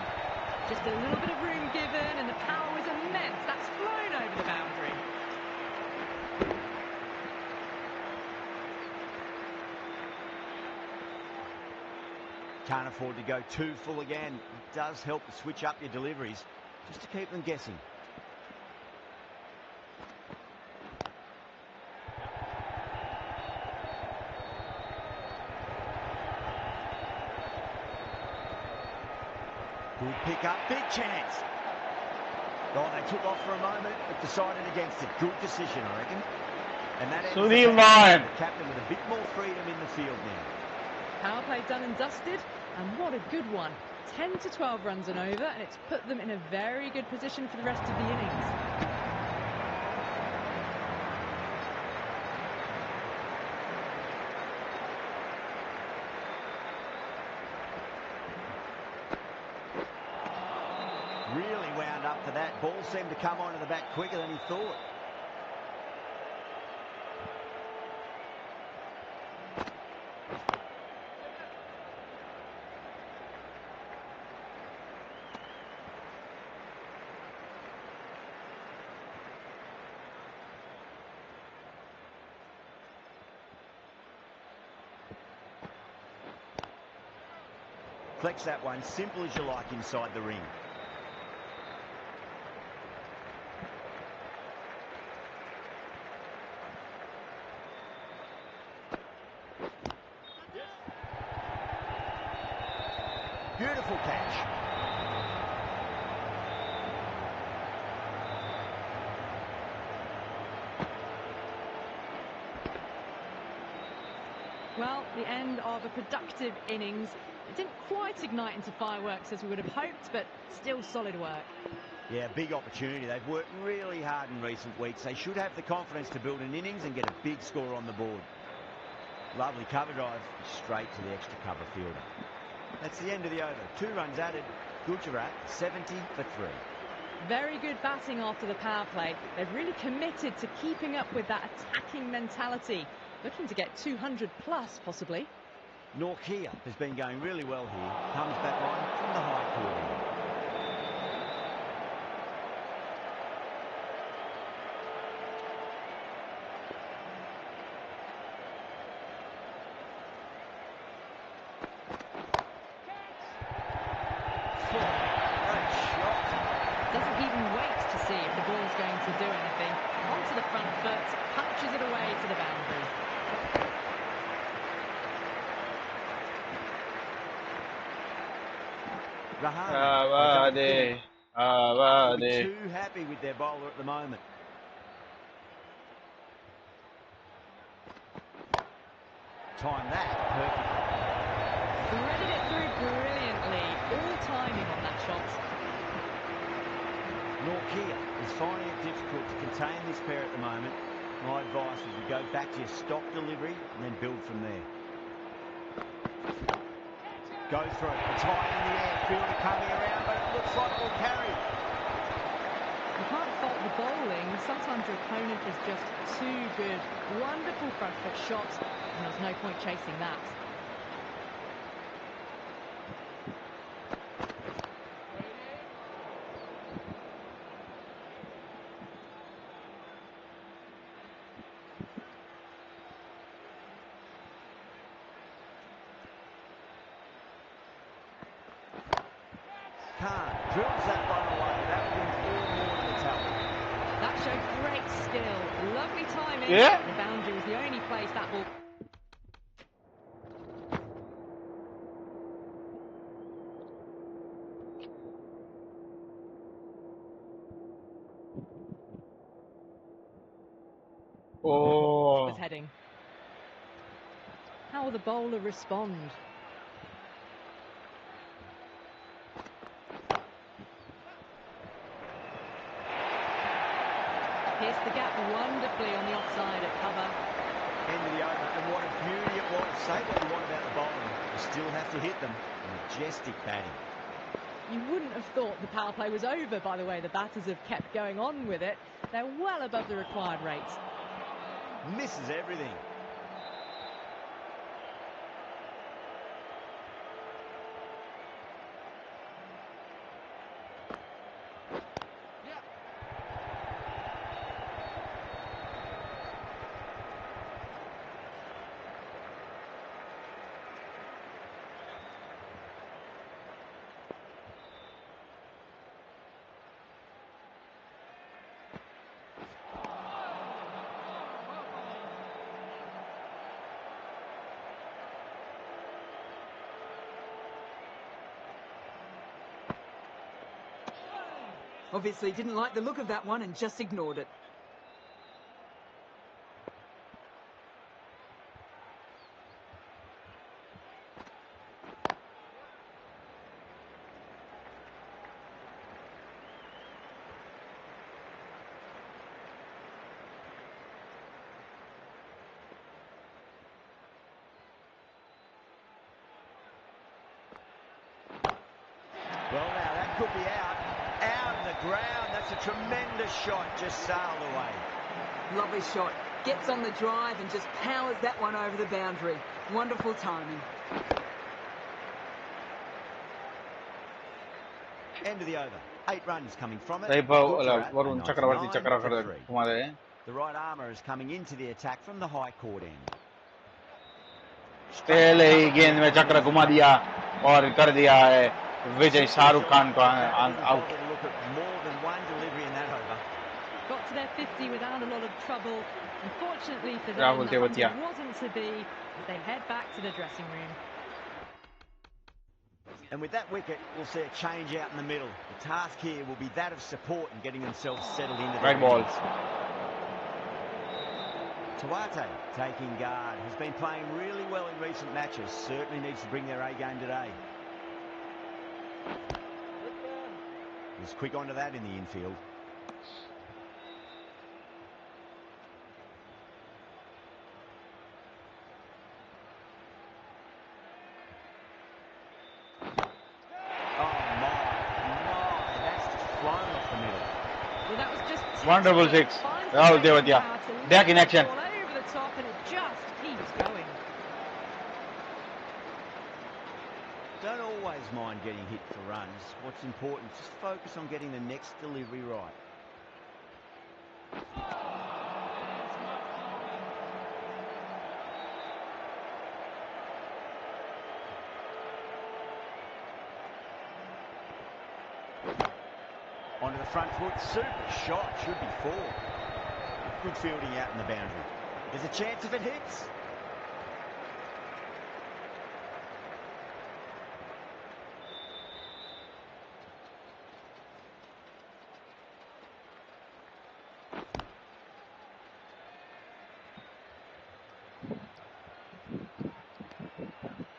Just a little bit of room given, and the power was immense. That's flown over the boundary. Can't afford to go too full again. It does help to switch up your deliveries just to keep them guessing. Good pick up, big chance. Oh, they took off for a moment, but decided against it. Good decision, I reckon. And that ends the Suleman. captain with a bit more freedom in the field now. Power play done and dusted, and what a good one. 10 to 12 runs and over, and it's put them in a very good position for the rest of the innings. Really wound up for that. Ball seemed to come onto the bat quicker than he thought. Flex that one, simple as you like inside the ring. Beautiful catch. Well, the end of a productive innings. It didn't quite ignite into fireworks as we would have hoped, but still solid work. Yeah, big opportunity. They've worked really hard in recent weeks. They should have the confidence to build an innings and get a big score on the board. Lovely cover drive, straight to the extra cover fielder. That's the end of the over. 2 runs added. Gujarat 70 for 3. Very good batting after the power play. They've really committed to keeping up with that attacking mentality. Looking to get 200 plus, possibly. Norkia has been going really well here. Comes back on from the high court end. and waits to see if the ball's going to do anything. Onto the front foot, punches it away to the boundary. Avade, Avade. Too happy with their bowler at the moment. Time that perfectly. Threaded it through brilliantly. All timing on that shot. Norkia is finding it difficult to contain this pair at the moment. My advice would be go back to your stock delivery and then build from there. Go through. It's high in the air. Fielder coming around, but it looks like it will carry. You can't fault the bowling. Sometimes your opponent is just too good. Wonderful front foot shot, and there's no point chasing that. Khan drills that one away. That would be 4 more to the tally. That showed great skill. Lovely timing. Yeah. The boundary was the only place that ball... was Oh, heading. How will the bowler respond? Pierced the gap wonderfully on the offside at cover. End of the over, and what a beauty it was. Say what you want about the bowling, you still have to hit them. Majestic batting. You wouldn't have thought the power play was over by the way the batters have kept going on with it. They're well above the required rates. Misses everything. Obviously didn't like the look of that one and just ignored it. Well, now that could be out. Out of the ground. That's a tremendous shot. Just sailed away. Lovely shot. Gets on the drive and just powers that one over the boundary. Wonderful timing. End of the over. 8 runs coming from it. Vaibhav, Gujarat, Varun a Chakravarti 99 chakra for कर 3. घुमा दे. The right armour is coming into the attack from the high court end. पहले ही गेंद में चक्र घुमा दिया और कर दिया है विजय शाहरुख खान को out. Look at more than one delivery in that over. Got to their 50 without a lot of trouble. Unfortunately for them, Rahul the Tewatia. 100 wasn't to be as they head back to the dressing room. And with that wicket, we'll see a change out in the middle. The task here will be that of support and getting themselves settled into Right their ball. innings. Tuate taking guard. Has been playing really well in recent matches. Certainly needs to bring their A game today. Was quick onto that in the infield. Wonderful six. Rahul Tewatia. Back in action. All over the top and it just keeps going. Don't always mind getting hit for runs. What's important is just focus on getting the next delivery right. Onto the front foot. Super shot. Should be 4. Good fielding out in the boundary. There's a chance if it hits.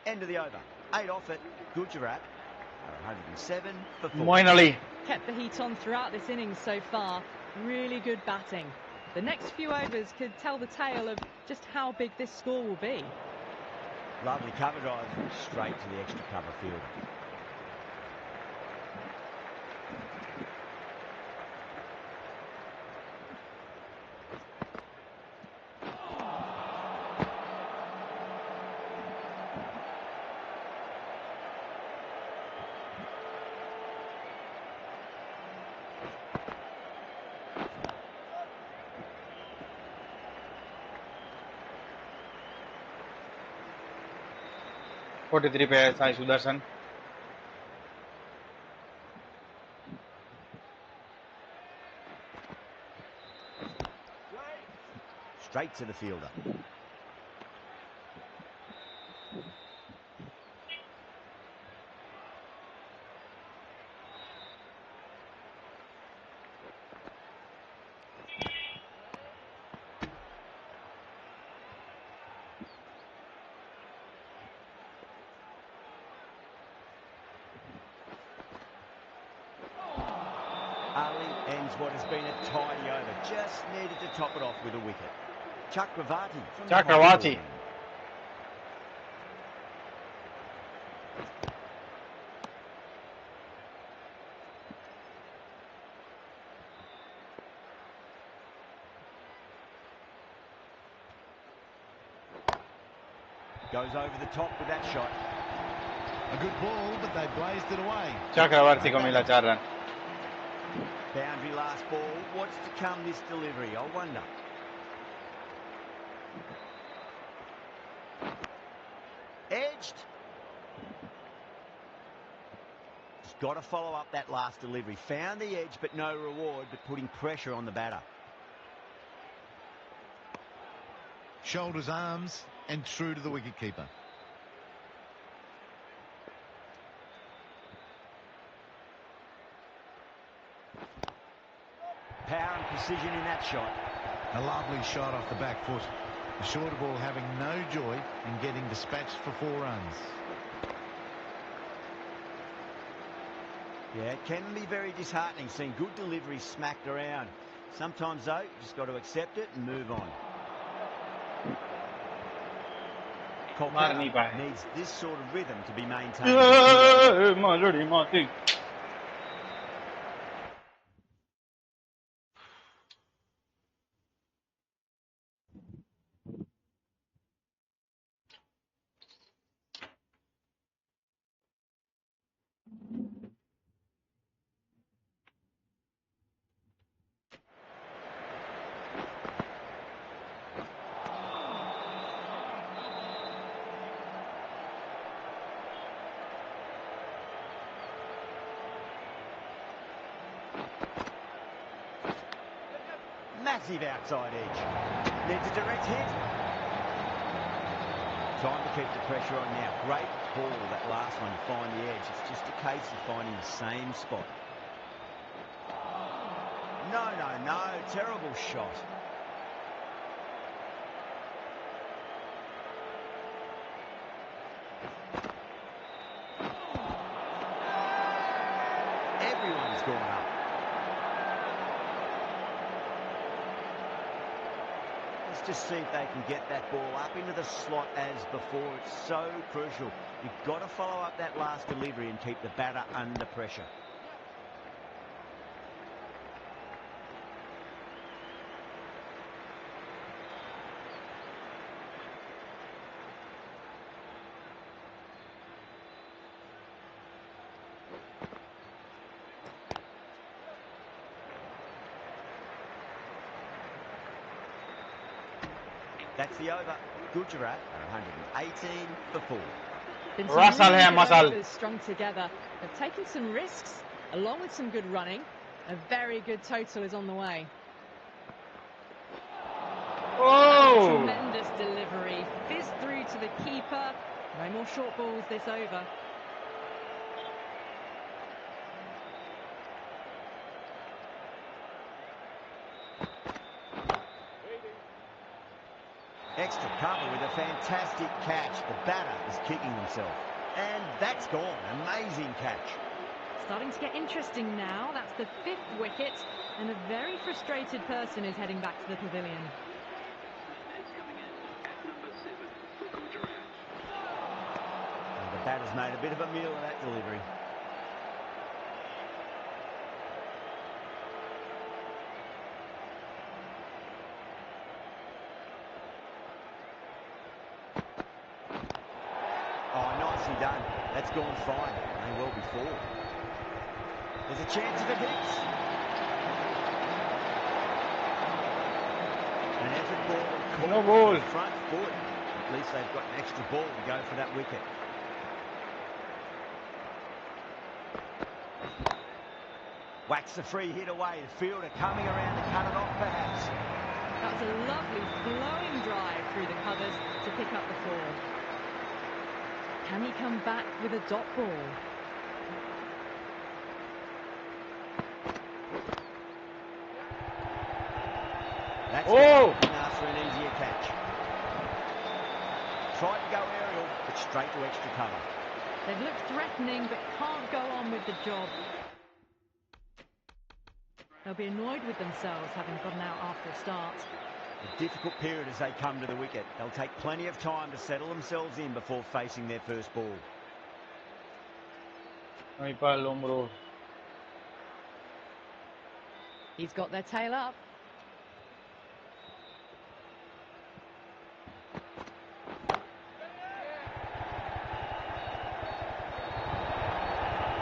End of the over. 8 off it. Gujarat are 107 for 4. Moeen Ali. Kept the heat on throughout this innings so far. Really good batting. The next few overs could tell the tale of just how big this score will be. Lovely cover drive straight to the extra cover fielder. Forty पे है Sai Sudarshan. Straight to the fielder. Ali ends what has been a tidy over. Just needed to top it off with a wicket. Chakravarti. Chakravarti. Goes over the top with that shot. A good ball, but they blazed it away. चक्रवर्ती को मिला 4 run. Boundary last ball. What's to come this delivery? I wonder. Edged. He's got to follow up that last delivery. Found the edge, but no reward, but putting pressure on the batter. Shoulders, arms, and through to the wicketkeeper. Power and precision in that shot. A lovely shot off the back foot. The shorter ball having no joy in getting dispatched for 4 runs. Yeah, it can be very disheartening seeing good delivery smacked around. Sometimes, though, you just got to accept it and move on. Kolkata needs this sort of rhythm to be maintained. Massive outside edge. Needs a direct hit. Time to keep the pressure on now. Great ball, that last one, to find the edge. It's just a case of finding the same spot. No. Terrible shot. Everyone's gone up. Let's just see if they can get that ball up into the slot as before. It's so crucial. You've got to follow up that last delivery and keep the batter under pressure. That's the over. Gujarat are 118 for 4. Russell here, Muscle. Strung together. They've taken some risks along with some good running, A very good total is on the way. Oh! Tremendous delivery. Fizzed through to the keeper. No more short balls this over. Extra cover with a fantastic catch. The batter is kicking himself. And that's gone. Amazing catch. Starting to get interesting now. That's the 5th wicket, and a very frustrated person is heading back to the pavilion. And the batter's made a bit of a meal of that delivery. Oh, nicely done. That's gone fine. May well be 4. There's a chance if it hits. An effort ball. No ball. Front foot. At least they've got an extra ball to go for that wicket. Whacks the free hit away. The fielder coming around to cut it off perhaps. That was a lovely flowing drive through the covers to pick up the 4. Can he come back with a dot ball? That's Oh! Couldn't ask for an easier catch. Tried to go aerial, but straight to extra cover. They've looked threatening, but can't go on with the job. They'll be annoyed with themselves, having gotten out after a start. A difficult period as they come to the wicket. They'll take plenty of time to settle themselves in before facing their first ball. Ahí para el hombro. He's got their tail up.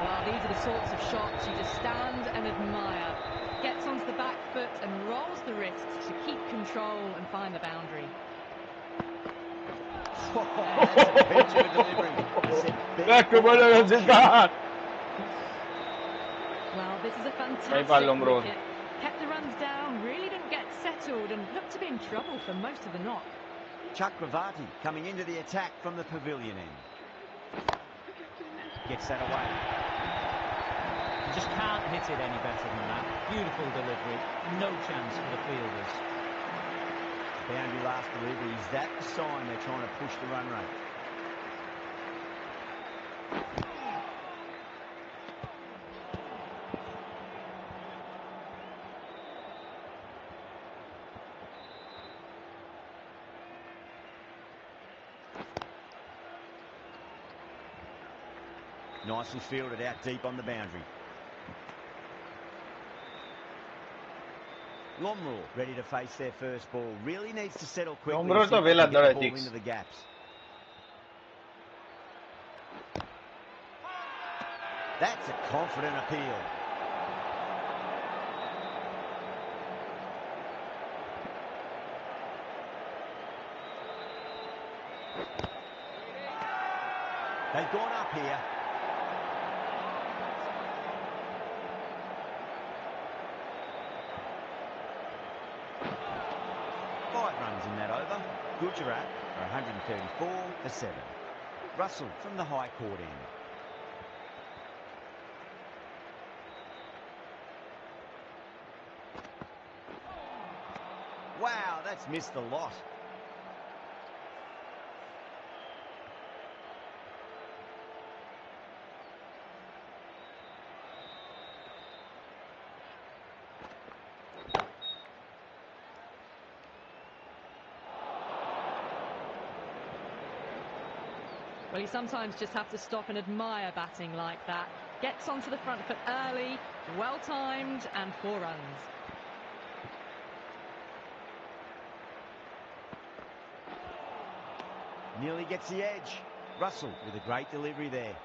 Well, these are the sorts of shots you just stand and admire. Gets onto the back foot and rolls the wrists to keep control and find the boundary. That's a picture of delivery. He said, Back to Bala. Well, this is a Ahí fantastic para el hombro. wicket. Kept the runs down, really didn't get settled and looked to be in trouble for most of the knock. Chakravarti coming into the attack from the pavilion end. Gets that away. You just can't hit it any better than that. Beautiful delivery. No chance for the fielders. Boundary last delivery. Is that the sign they're trying to push the run rate? Nicely fielded out deep on the boundary. Lomrul ready to face their first ball. Really needs to settle quickly. Lomrul See to if they vela can get the ball dara into the gaps. That's a confident appeal. They've gone up here. In that over. Gujarat for 134 for 7. Russell from the high court end. Wow, that's missed the lot. Well, you sometimes just have to stop and admire batting like that. Gets onto the front foot early, well timed, and 4 runs. Nearly gets the edge. Russell with a great delivery there.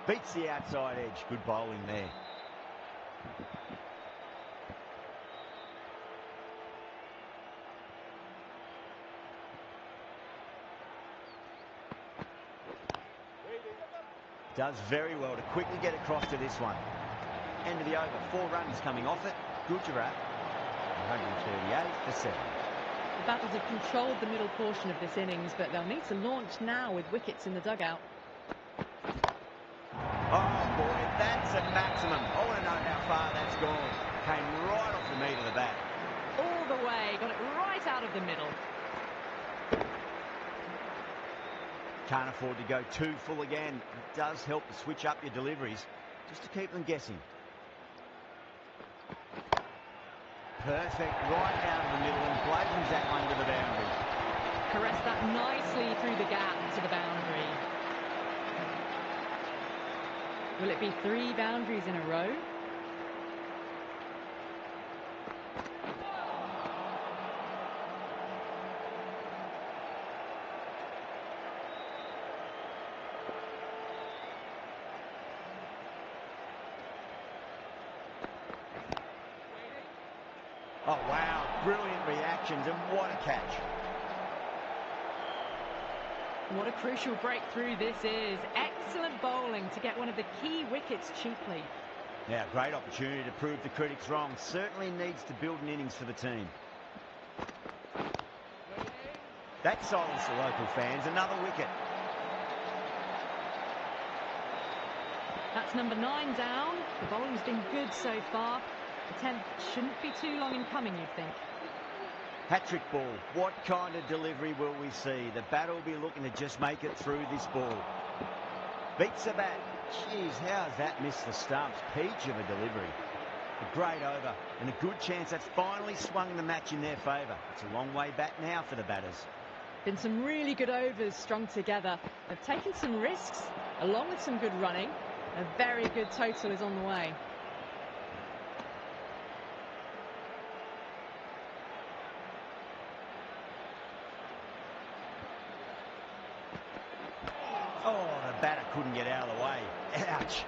Beats the outside edge. Good bowling there. Does very well to quickly get across to this one. End of the over. 4 runs coming off it. Gujarat, 138 for 7. The Batters have controlled the middle portion of this innings, but they'll need to launch now with wickets in the dugout. Oh boy, that's a maximum. I want to know how far that's gone. Came right off the meat of the bat. All the way, got it right out of the middle. Can't afford to go too full again. It does help to switch up your deliveries, just to keep them guessing. Perfect, right down to the middle and blazes that one to the boundary. Caressed that nicely through the gap to the boundary. Will it be 3 boundaries in a row? Oh, wow. Brilliant reactions, and what a catch. What a crucial breakthrough this is. Excellent bowling to get one of the key wickets cheaply. Now, great opportunity to prove the critics wrong. Certainly needs to build an innings for the team. That silenced the local fans. Another wicket. That's number 9 down. The bowling's been good so far. The 10th shouldn't be too long in coming, you'd think. Hat-trick ball. What kind of delivery will we see? The batter will be looking to just make it through this ball. Beats the bat. Jeez, how has that missed the stumps? Peach of a delivery. A great over and a good chance that's finally swung the match in their favour. It's a long way back now for the batters. Been some really good overs strung together. They've taken some risks along with some good running. A very good total is on the way. Oh, the batter couldn't get out of the way. Ouch.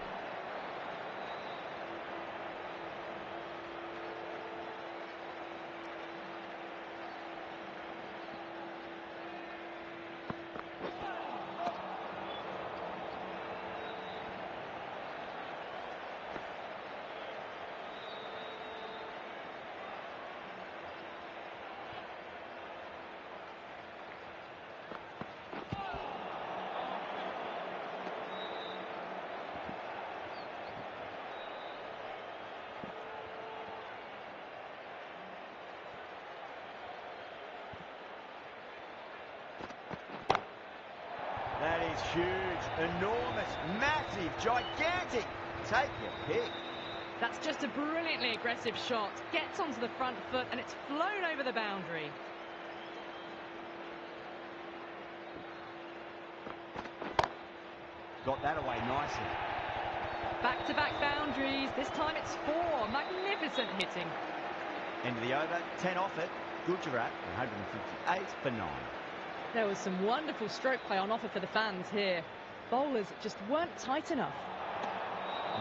That is huge, enormous, massive, gigantic. Take your pick. That's just a brilliantly aggressive shot. Gets onto the front foot and it's flown over the boundary. Got that away nicely. Back-to-back boundaries. This time it's 4. Magnificent hitting. End of the over, 10 off it. Gujarat, 158 for 9. There was some wonderful stroke play on offer for the fans here. Bowlers just weren't tight enough.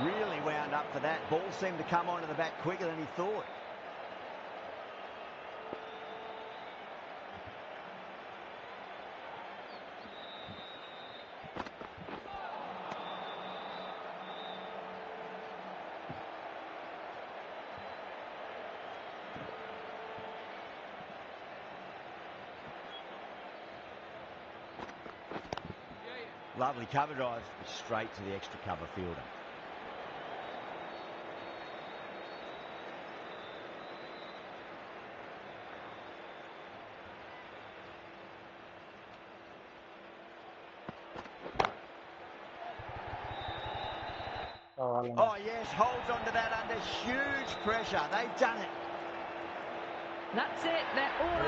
Really wound up for that. Ball seemed to come onto the bat quicker than he thought. Lovely cover drive, straight to the extra cover fielder. Oh yes, holds on to that under huge pressure. They've done it. That's it. They're all out.